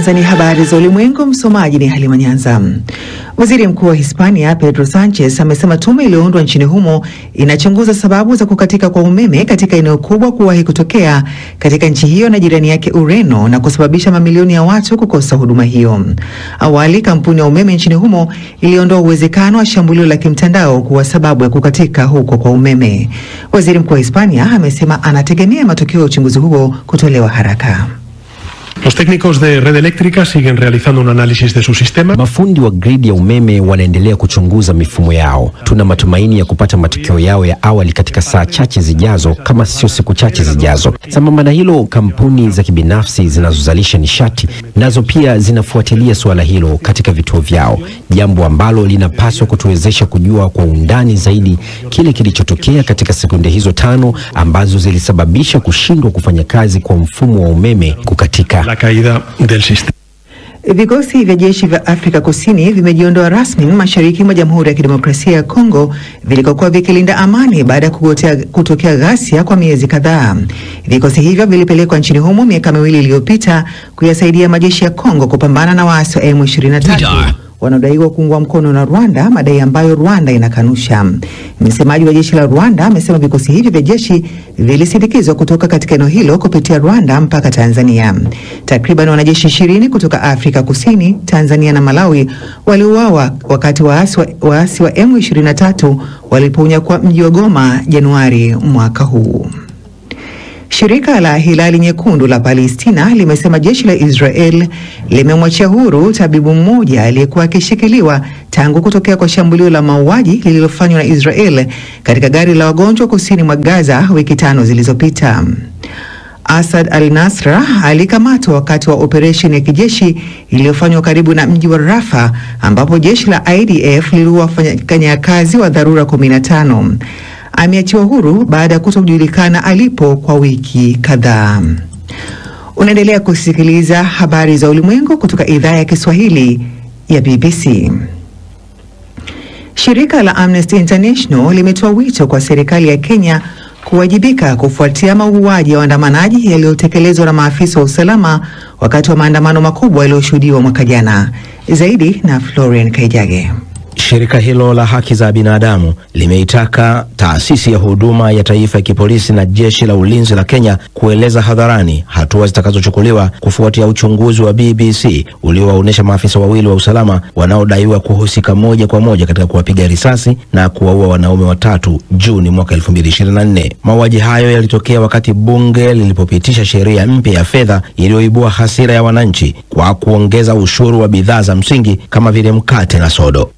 kwanza ni habari za ulimwengu, msomaji ni Halima Nyanza. Waziri Mkuu wa Hispania Pedro Sanchez amesema tume iliyoundwa nchini humo inachunguza sababu za kukatika kwa umeme katika eneo kubwa kuwahi kutokea katika nchi hiyo na jirani yake Ureno na kusababisha mamilioni ya watu kukosa huduma hiyo. Awali kampuni ya umeme nchini humo iliondoa uwezekano wa shambulio la kimtandao kuwa sababu ya kukatika huko kwa umeme. Waziri Mkuu wa Hispania amesema anategemea matokeo ya uchunguzi huo kutolewa haraka. Los técnicos de red eléctrica siguen realizando un análisis de su sistema. Mafundi wa gridi ya umeme wanaendelea kuchunguza mifumo yao. Tuna matumaini ya kupata matokeo yao ya awali katika saa chache zijazo, kama sio siku chache zijazo. Sambamba na hilo, kampuni za kibinafsi zinazozalisha nishati nazo pia zinafuatilia suala hilo katika vituo vyao, jambo ambalo linapaswa kutuwezesha kujua kwa undani zaidi kile kilichotokea katika sekunde hizo 5 ambazo zilisababisha kushindwa kufanya kazi kwa mfumo wa umeme kukatika. La caída del sistema. Vikosi vya jeshi vya Afrika Kusini vimejiondoa rasmi mashariki mwa Jamhuri ya Kidemokrasia ya Kongo vilikokuwa vikilinda amani baada ya kutokea ghasia kwa miezi kadhaa. Vikosi hivyo vilipelekwa nchini humo miaka 2 iliyopita kuyasaidia majeshi ya Kongo kupambana na waasi wa M23 wanaodaiwa kuungwa mkono na Rwanda, madai ambayo Rwanda inakanusha. Msemaji wa jeshi la Rwanda amesema vikosi hivi vya jeshi vilisindikizwa kutoka katika eneo hilo kupitia Rwanda mpaka Tanzania. Takriban wanajeshi 20 kutoka Afrika Kusini, Tanzania na Malawi waliuawa wakati waasi wa M23 walipounyakua mji wa Goma Januari mwaka huu. Shirika la Hilali Nyekundu la Palestina limesema jeshi la Israel limemwachia huru tabibu mmoja aliyekuwa akishikiliwa tangu kutokea kwa shambulio la mauaji lililofanywa na Israel katika gari la wagonjwa kusini mwa Gaza wiki 5 zilizopita. Asad al-Nasra alikamatwa wakati wa operation ya kijeshi iliyofanywa karibu na mji wa Rafah ambapo jeshi la IDF liliua wafanyakazi wa dharura 15. Ameachiwa huru baada ya kutojulikana alipo kwa wiki kadhaa. Unaendelea kusikiliza habari za ulimwengu kutoka idhaa ya Kiswahili ya BBC. Shirika la Amnesty International limetoa wito kwa serikali ya Kenya kuwajibika kufuatia mauaji ya waandamanaji yaliyotekelezwa na maafisa wa usalama wakati wa maandamano makubwa yaliyoshuhudiwa mwaka jana. Zaidi na Florian Kaijage. Shirika hilo la haki za binadamu limeitaka taasisi ya huduma ya taifa ya kipolisi na jeshi la ulinzi la Kenya kueleza hadharani hatua zitakazochukuliwa kufuatia uchunguzi wa BBC uliowaonesha maafisa 2 wa usalama wanaodaiwa kuhusika moja kwa moja katika kuwapiga risasi na kuwaua wanaume 3 Juni mwaka 2024. Mauaji hayo yalitokea wakati bunge lilipopitisha sheria mpya ya fedha iliyoibua hasira ya wananchi kwa kuongeza ushuru wa bidhaa za msingi kama vile mkate na sodo.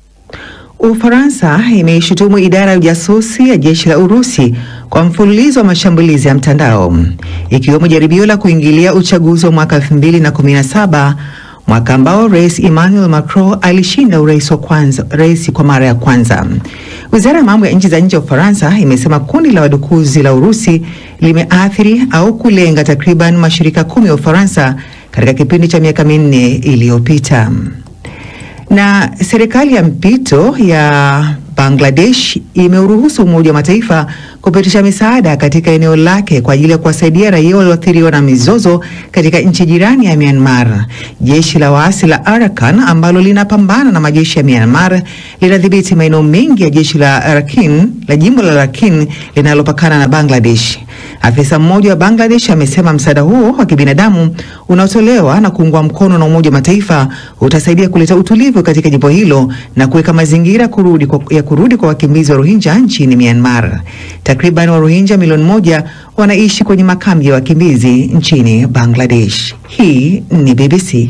Ufaransa imeishutumu idara ya ujasusi ya jeshi la Urusi kwa mfululizo wa mashambulizi ya mtandao, ikiwemo jaribio la kuingilia uchaguzi wa mwaka 2017, mwaka ambao Rais Emmanuel Macron alishinda rais kwa mara ya kwanza. Wizara ya mambo ya nchi za nje ya Ufaransa imesema kundi la wadukuzi la Urusi limeathiri au kulenga takriban mashirika 10 ya Ufaransa katika kipindi cha miaka 4 iliyopita. Na serikali ya mpito ya Bangladesh imeuruhusu Umoja wa Mataifa kupitisha misaada katika eneo lake kwa ajili ya kuwasaidia raia walioathiriwa na mizozo katika nchi jirani ya Myanmar. Jeshi la waasi la Arakan ambalo linapambana na majeshi ya Myanmar linadhibiti maeneo mengi ya jeshi la jimbo la Rakhine linalopakana na Bangladesh. Afisa mmoja wa Bangladesh amesema msaada huo wa kibinadamu unaotolewa na kuungwa mkono na Umoja wa Mataifa utasaidia kuleta utulivu katika jimbo hilo na kuweka mazingira kurudi kwa wakimbizi wa Rohingya nchini Myanmar. Takriban wa Rohingya milioni 1 wanaishi kwenye makambi ya wakimbizi nchini Bangladesh. Hii ni BBC.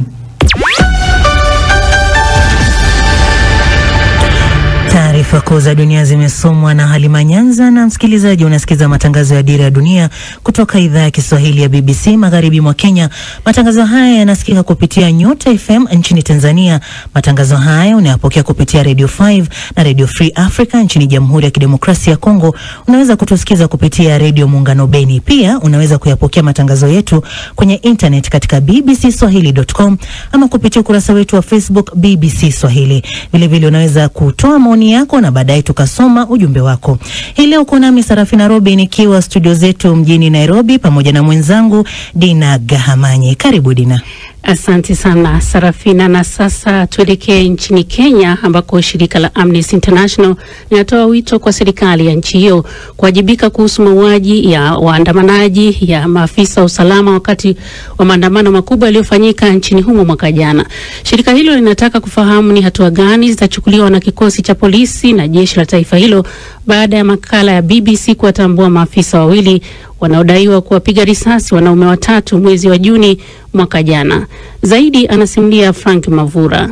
Taarifa kuu za dunia zimesomwa na Halima Nyanza, na msikilizaji unasikiza matangazo ya Dira ya Dunia kutoka idhaa ya Kiswahili ya BBC magharibi mwa Kenya. Matangazo haya yanasikika kupitia Nyota FM nchini Tanzania. Matangazo haya unayapokea kupitia Radio 5 na Radio Free Africa nchini Jamhuri ya Kidemokrasia ya Kongo. Unaweza kutusikiza kupitia Radio Muungano Beni. Pia unaweza kuyapokea matangazo yetu kwenye internet katika bbcswahili.com ama kupitia ukurasa wetu wa Facebook BBC Swahili. Vile vile unaweza kutoa maoni yako na baadaye tukasoma ujumbe wako. Hii leo kuna mimi Sarafina Robin nikiwa studio zetu mjini Nairobi pamoja na mwenzangu Dina Gahamanyi. Karibu Dina. Asante sana Sarafina, na sasa tuelekee nchini Kenya ambako shirika la Amnesty International linatoa wito kwa serikali ya nchi hiyo kuwajibika kuhusu mauaji ya waandamanaji ya maafisa wa usalama wakati wa maandamano makubwa yaliyofanyika nchini humo mwaka jana. Shirika hilo linataka kufahamu ni hatua gani zitachukuliwa na kikosi cha polisi na jeshi la taifa hilo baada ya makala ya BBC kuwatambua maafisa wawili wanaodaiwa kuwapiga risasi wanaume watatu mwezi wa Juni mwaka jana. Zaidi anasimulia Frank Mavura.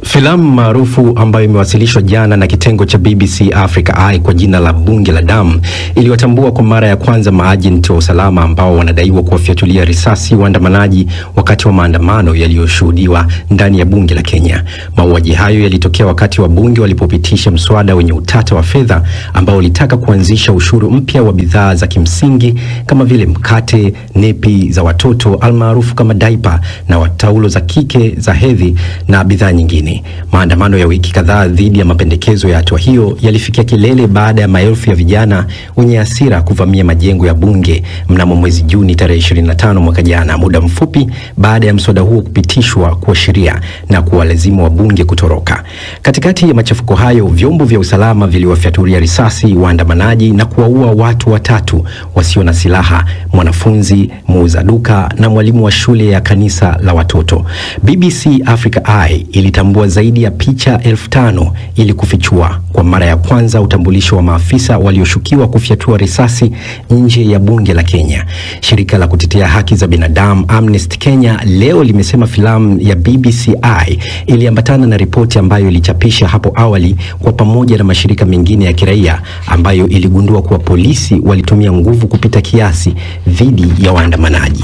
Filamu maarufu ambayo imewasilishwa jana na kitengo cha BBC Africa Eye kwa jina la Bunge la Damu iliwatambua kwa mara ya kwanza maajenti wa usalama ambao wanadaiwa kuwafyatulia risasi waandamanaji wakati wa maandamano yaliyoshuhudiwa ndani ya bunge la Kenya. Mauaji hayo yalitokea wakati wa bunge walipopitisha mswada wenye utata wa fedha ambao ulitaka kuanzisha ushuru mpya wa bidhaa za kimsingi kama vile mkate, nepi za watoto almaarufu kama diaper na taulo za kike za hedhi na bidhaa nyingine. Maandamano ya wiki kadhaa dhidi ya mapendekezo ya hatua hiyo yalifikia kilele baada ya maelfu ya vijana wenye hasira kuvamia majengo ya bunge mnamo mwezi Juni tarehe 25 mwaka jana, muda mfupi baada ya mswada huo kupitishwa kwa sheria na kuwalazimu wabunge kutoroka. Katikati ya machafuko hayo, vyombo vya usalama viliwafyatulia risasi waandamanaji na kuwaua watu watatu wasio na silaha, mwanafunzi, muuza duka na mwalimu wa shule ya kanisa la watoto. BBC Africa Eye ilitambua zaidi ya picha 5,000 ili kufichua kwa mara ya kwanza utambulisho wa maafisa walioshukiwa kufyatua risasi nje ya bunge la Kenya. Shirika la kutetea haki za binadamu Amnesty Kenya leo limesema filamu ya BBC Eye iliambatana na ripoti ambayo ilichapisha hapo awali kwa pamoja na mashirika mengine ya kiraia ambayo iligundua kuwa polisi walitumia nguvu kupita kiasi dhidi ya waandamanaji.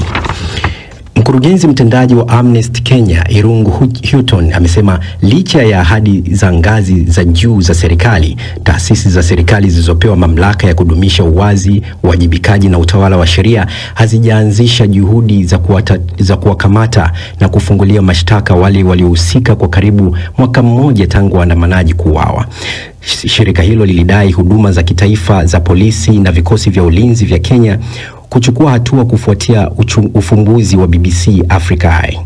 Mkurugenzi mtendaji wa Amnesty Kenya, Irungu Houghton, amesema licha ya ahadi za ngazi za juu za serikali, taasisi za serikali zilizopewa mamlaka ya kudumisha uwazi, uwajibikaji na utawala wa sheria hazijaanzisha juhudi za kuwakamata na kufungulia mashtaka wale waliohusika kwa karibu mwaka mmoja tangu waandamanaji kuuawa. Shirika hilo lilidai huduma za kitaifa za polisi na vikosi vya ulinzi vya Kenya kuchukua hatua kufuatia ufunguzi wa BBC Africa Eye.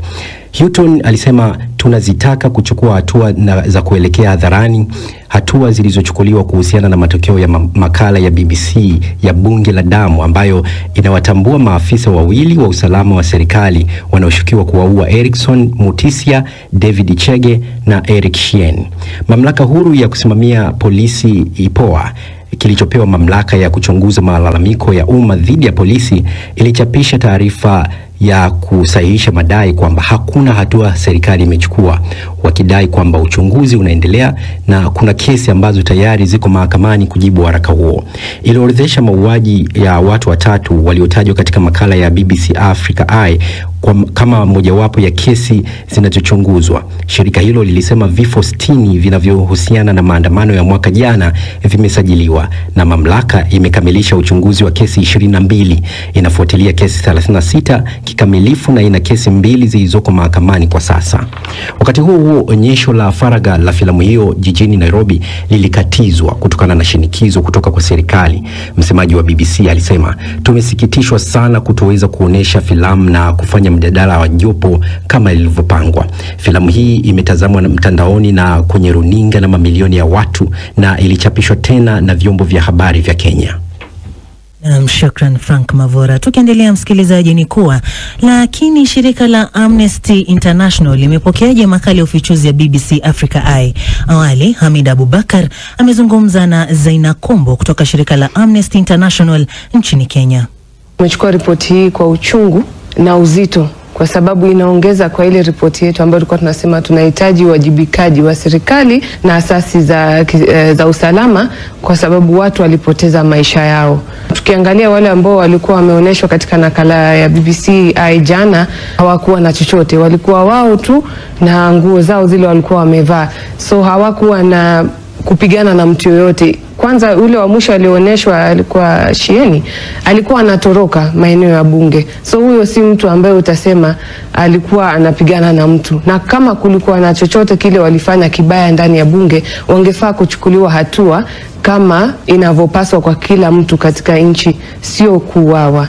Houghton alisema tunazitaka kuchukua hatua za kuelekea hadharani, hatua zilizochukuliwa kuhusiana na matokeo ya makala ya BBC ya Bunge la Damu ambayo inawatambua maafisa wawili wa usalama wa serikali wanaoshukiwa kuwaua Erickson Mutisia, David Chege na Eric Shien. Mamlaka huru ya kusimamia polisi IPOA kilichopewa mamlaka ya kuchunguza malalamiko ya umma dhidi ya polisi ilichapisha taarifa ya kusahihisha madai kwamba hakuna hatua serikali imechukua, wakidai kwamba uchunguzi unaendelea na kuna kesi ambazo tayari ziko mahakamani kujibu waraka huo. Iliorodhesha mauaji ya watu watatu waliotajwa katika makala ya BBC Africa Eye kama mojawapo ya kesi zinazochunguzwa. Shirika hilo lilisema vifo 60 vinavyohusiana na maandamano ya mwaka jana vimesajiliwa na mamlaka imekamilisha uchunguzi wa kesi 22. Inafuatilia kesi 36 kikamilifu na ina kesi 2 zilizoko mahakamani kwa sasa. Wakati huo onyesho la faragha la filamu hiyo jijini Nairobi lilikatizwa kutokana na shinikizo kutoka kwa serikali. Msemaji wa BBC alisema, tumesikitishwa sana kutoweza kuonesha filamu na kufanya mjadala wa jopo kama ilivyopangwa. Filamu hii imetazamwa mtandaoni na kwenye runinga na mamilioni ya watu na ilichapishwa tena na vyombo vya habari vya Kenya. Shukran Frank Mavura. Tukiendelea msikilizaji, ni kuwa lakini shirika la Amnesty International limepokeaje makala ya ufichuzi ya BBC Africa Eye? Awali Hamid Abubakar amezungumza na Zaina Kombo kutoka shirika la Amnesty International nchini Kenya. Tumechukua ripoti hii kwa uchungu na uzito kwa sababu inaongeza kwa ile ripoti yetu ambayo tulikuwa tunasema tunahitaji uwajibikaji wa serikali na asasi za usalama kwa sababu watu walipoteza maisha yao. Tukiangalia wale ambao walikuwa wameonyeshwa katika nakala ya BBC jana, hawakuwa na chochote, walikuwa wao tu na nguo zao zile walikuwa wamevaa, so hawakuwa na kupigana na mtu yoyote. Kwanza ule wa mwisho alioneshwa alikuwa Shieni, alikuwa anatoroka maeneo ya bunge. So huyo si mtu ambaye utasema alikuwa anapigana na mtu. Na kama kulikuwa na chochote kile walifanya kibaya ndani ya bunge, wangefaa kuchukuliwa hatua kama inavyopaswa kwa kila mtu katika nchi, sio kuuawa.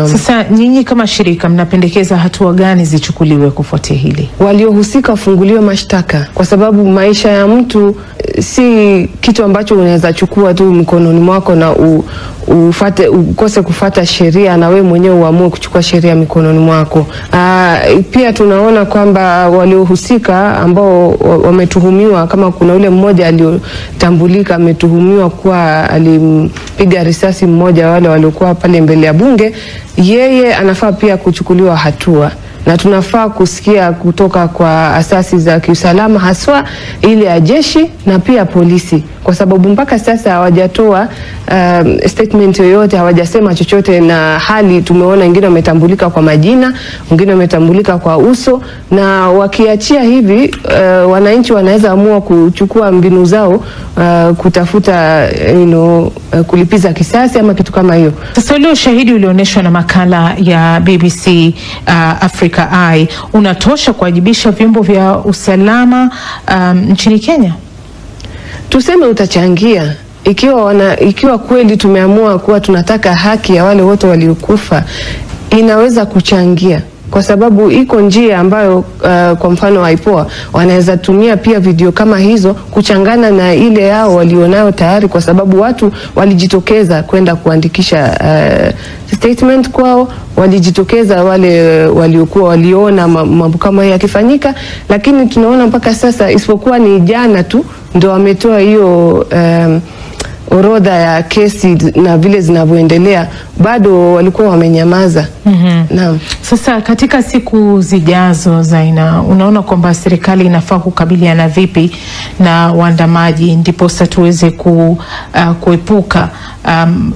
Sasa nyinyi kama shirika mnapendekeza hatua gani zichukuliwe kufuatia hili? Waliohusika wafunguliwe mashtaka, kwa sababu maisha ya mtu si kitu ambacho unaweza chukua tu mkononi mwako na ukose kufata sheria na we mwenyewe uamue kuchukua sheria mikononi mwako. Pia tunaona kwamba waliohusika ambao wametuhumiwa, kama kuna ule mmoja aliyotambulika ametuhumiwa kuwa alimpiga risasi mmoja wale waliokuwa pale mbele ya bunge, yeye anafaa pia kuchukuliwa hatua, na tunafaa kusikia kutoka kwa asasi za kiusalama, haswa ile ya jeshi na pia polisi, kwa sababu mpaka sasa hawajatoa statement yoyote, hawajasema chochote, na hali tumeona wengine wametambulika kwa majina, wengine wametambulika kwa uso, na wakiachia hivi wananchi wanaweza amua kuchukua mbinu zao kutafuta kulipiza kisasi ama kitu kama hiyo. Sasa ule ushahidi ulioonyeshwa na makala ya BBC Africa Eye unatosha kuwajibisha vyombo vya usalama nchini Kenya? Tuseme utachangia, ikiwa kweli tumeamua kuwa tunataka haki ya wale wote waliokufa, inaweza kuchangia, kwa sababu iko njia ambayo kwa mfano IPOA wanaweza tumia pia video kama hizo kuchangana na ile yao walionayo tayari, kwa sababu watu walijitokeza kwenda kuandikisha statement kwao, walijitokeza wale waliokuwa waliona mambo kama haya yakifanyika, lakini tunaona mpaka sasa isipokuwa ni jana tu ndio wametoa hiyo orodha ya kesi na vile zinavyoendelea, bado walikuwa wamenyamaza. Naam. Sasa katika siku zijazo, Zaina, unaona kwamba serikali inafaa kukabiliana vipi na waandamaji ndipo sasa tuweze kuepuka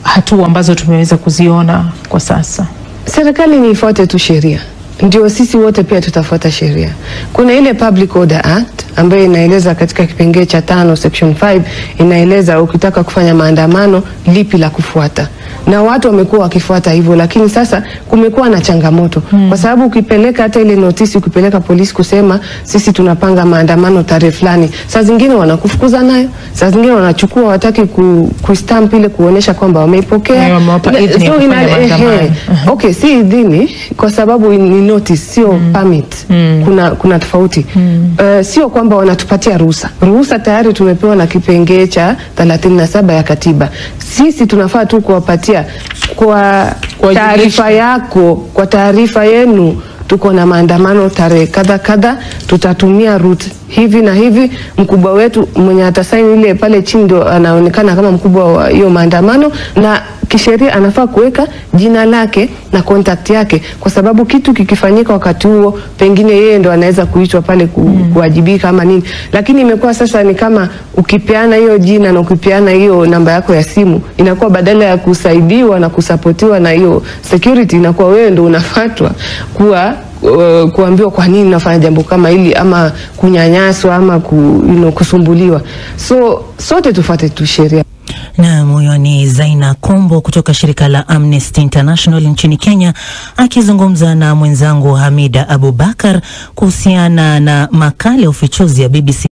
hatua ambazo tumeweza kuziona kwa sasa? Serikali ni ifuate tu sheria, ndio sisi wote pia tutafuata sheria. Kuna ile Public Order Act ambayo inaeleza katika kipengee cha 5 section 5 inaeleza ukitaka kufanya maandamano lipi la kufuata, na watu wamekuwa wakifuata hivyo, lakini sasa kumekuwa na changamoto kwa sababu ukipeleka hata ile notisi, ukipeleka polisi kusema sisi tunapanga maandamano tarehe fulani, saa zingine wanakufukuza nayo, saa zingine wanachukua wataki kustamp ile kuonesha kwamba wameipokea. Okay, si idhini, kwa sababu ni notice, sio permit. Kuna tofauti. Sio kwamba wanatupatia ruhusa tayari tumepewa na kipengee cha 37 ya katiba. Sisi tunafaa tu kuwapatia kwa taarifa yako, kwa taarifa yenu, tuko na maandamano tarehe kadha, tutatumia route hivi na hivi. Mkubwa wetu mwenye atasaini ile pale chini ndo anaonekana kama mkubwa wa hiyo maandamano, na kisheria anafaa kuweka jina lake na contact yake, kwa sababu kitu kikifanyika wakati huo pengine yeye ndo anaweza kuitwa pale kuwajibika ama nini. Lakini imekuwa sasa ni kama ukipeana hiyo jina na ukipeana hiyo namba yako ya simu, inakuwa badala ya kusaidiwa na kusapotiwa na hiyo security, inakuwa wewe ndo unafatwa kuambiwa kwa nini nafanya jambo kama hili, ama kunyanyaswa ama kusumbuliwa. So sote tufuate tu sheria. Na huyo ni Zaina Kombo kutoka shirika la Amnesty International nchini Kenya, akizungumza na mwenzangu Hamida Abubakar kuhusiana na makala ya ufichuzi ya BBC